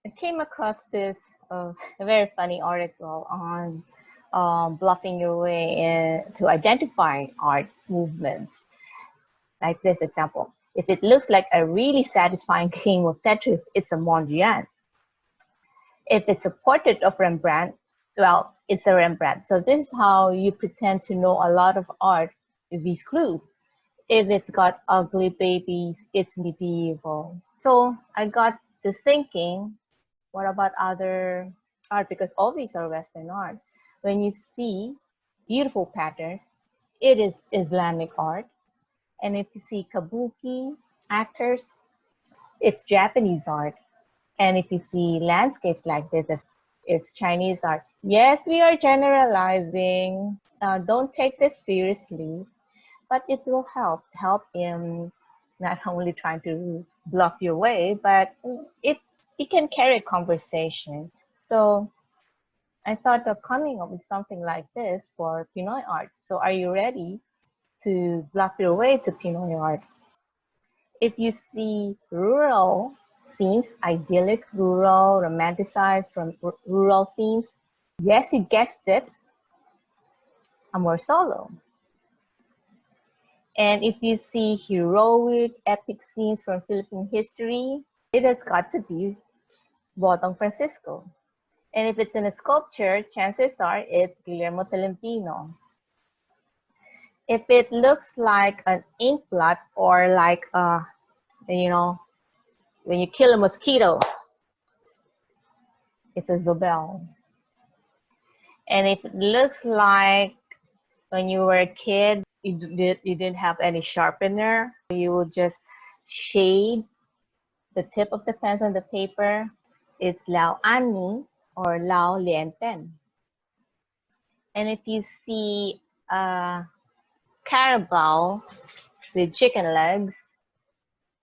I came across this a very funny article on bluffing your way to identify art movements. Like this example, if it looks like a really satisfying game of Tetris, it's a Mondrian. If it's a portrait of Rembrandt, well, it's a Rembrandt. So this is how you pretend to know a lot of art with these clues. If it's got ugly babies, it's medieval. So I got to thinking, what about other art? Because all these are Western art. When you see beautiful patterns, it is Islamic art. And if you see kabuki actors, it's Japanese art. And if you see landscapes like this, it's Chinese art. Yes, we are generalizing. Don't take this seriously, but it will help in not only trying to bluff your way, but it can carry a conversation. So I thought of coming up with something like this for Pinoy art. So are you ready to bluff your way to Pinoy art? If you see rural scenes, idyllic, rural, romanticized from rural scenes, yes, you guessed it, Amorsolo. And if you see heroic, epic scenes from Philippine history, it has got to be Botong Francisco. And if it's in a sculpture, chances are it's Guillermo Tolentino. If it looks like an ink blot or like, when you kill a mosquito, it's a Zobel. And if it looks like when you were a kid, you didn't have any sharpener, you would just shade the tip of the pen on the paper, it's Lao Ani or Lao Lien Pen. And if you see a carabao with chicken legs,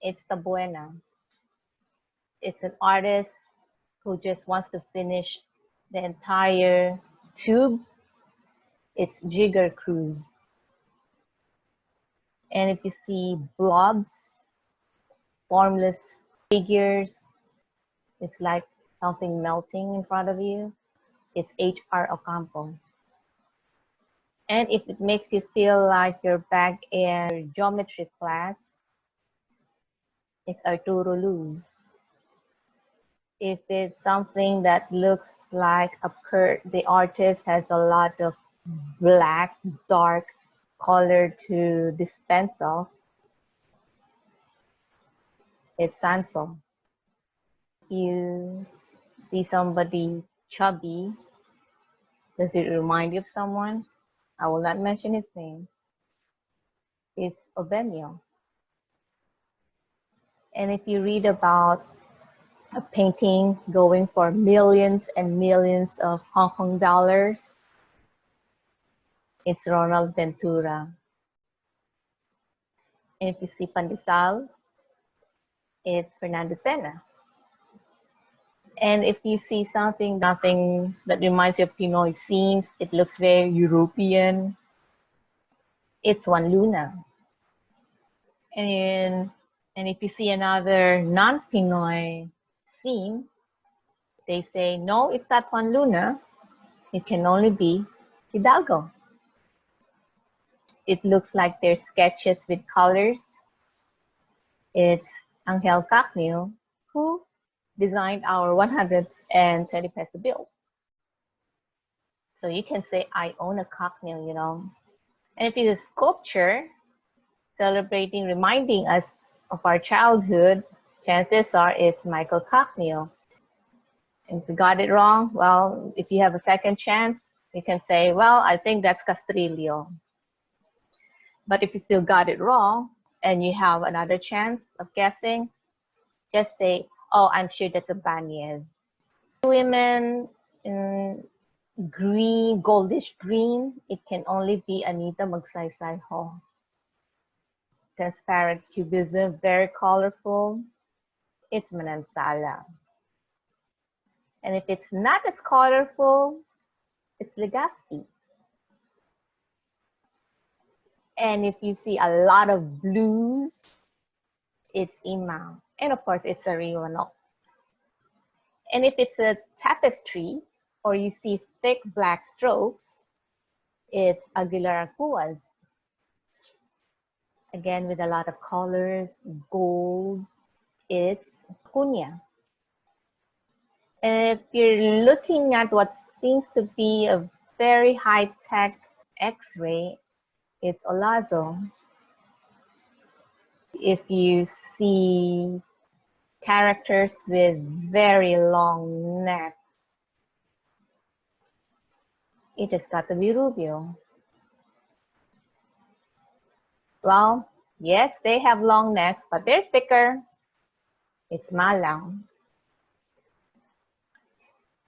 it's Tabuena. It's an artist who just wants to finish the entire tube. It's Jigger Cruz. And if you see blobs, formless figures, it's like something melting in front of you, it's H.R. Ocampo. And if it makes you feel like you're back in geometry class, it's Arturo Luz. If it's something that looks like the artist has a lot of black, dark color to dispense of, it's Sansol. You see somebody chubby, does it remind you of someone? I will not mention his name. It's Obemio. And if you read about a painting going for millions and millions of Hong Kong dollars, it's Ronald Ventura. And if you see Pandesal, it's Fernando Sena. And if you see nothing that reminds you of Pinoy scenes, it looks very European, it's Juan Luna. And if you see another non-Pinoy scene, they say, no, it's not Juan Luna. It can only be Hidalgo. It looks like they're sketches with colors. It's Angel Cacnio, who designed our 120 peso bill. So you can say, I own a Cacnio, you know. And if it's a sculpture, celebrating, reminding us of our childhood, chances are it's Michael Cacnio. And if you got it wrong, well, if you have a second chance, you can say, well, I think that's Castrillo. But if you still got it wrong and you have another chance of guessing, just say, oh, I'm sure that's a Banez. Women in green, goldish green, it can only be Anita Magsaysay Ho. Transparent cubism, very colorful, it's Manansala. And if it's not as colorful, it's Legazpi. And if you see a lot of blues, it's Imam. And of course, it's Ariwano. And if it's a tapestry or you see thick black strokes, it's Aguilar Cuas. Again, with a lot of colors, gold, it's Cunha. And if you're looking at what seems to be a very high-tech X-ray, it's Olazo. If you see characters with very long necks, it has got to be Rubio. Well, yes, they have long necks, but they're thicker. It's Malang.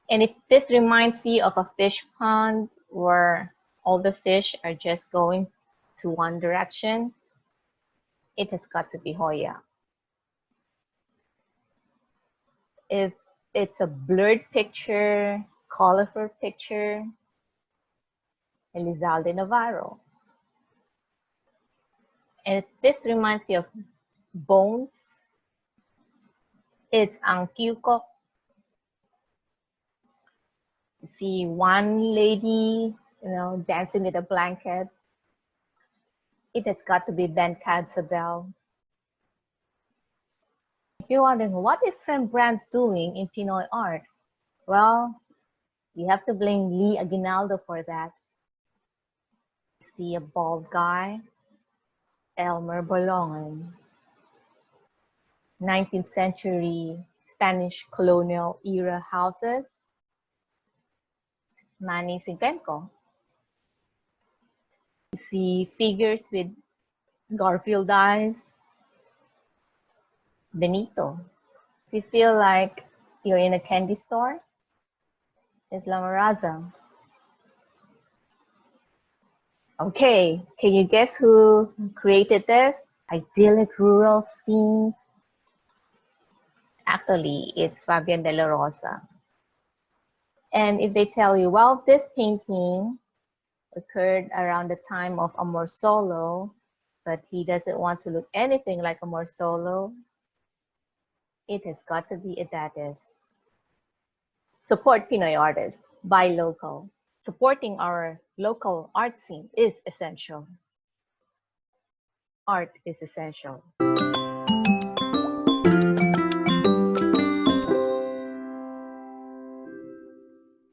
And if this reminds you of a fish pond where all the fish are just going to one direction, it has got to be Hoya. If it's a blurred picture, colorful picture, Elizalde Navarro. And if this reminds you of bones, it's Ang Kyukok. See one lady, dancing with a blanket. It has got to be Ben Cadsabel. If you're wondering, what is Rembrandt doing in Pinoy art? Well, you have to blame Lee Aguinaldo for that. See a bald guy, Elmer Bolongan. 19th century Spanish colonial era houses, Manny Cinquenco. You see figures with Garfield eyes, Benito. If you feel like you're in a candy store, it's La Maraza. Okay, can you guess who created this? Idyllic rural scenes. Actually, it's Fabian de la Rosa. And if they tell you, well, this painting occurred around the time of Amorsolo, but he doesn't want to look anything like Amorsolo, it has got to be Edades. Support Pinoy artists, buy local. Supporting our local art scene is essential. Art is essential.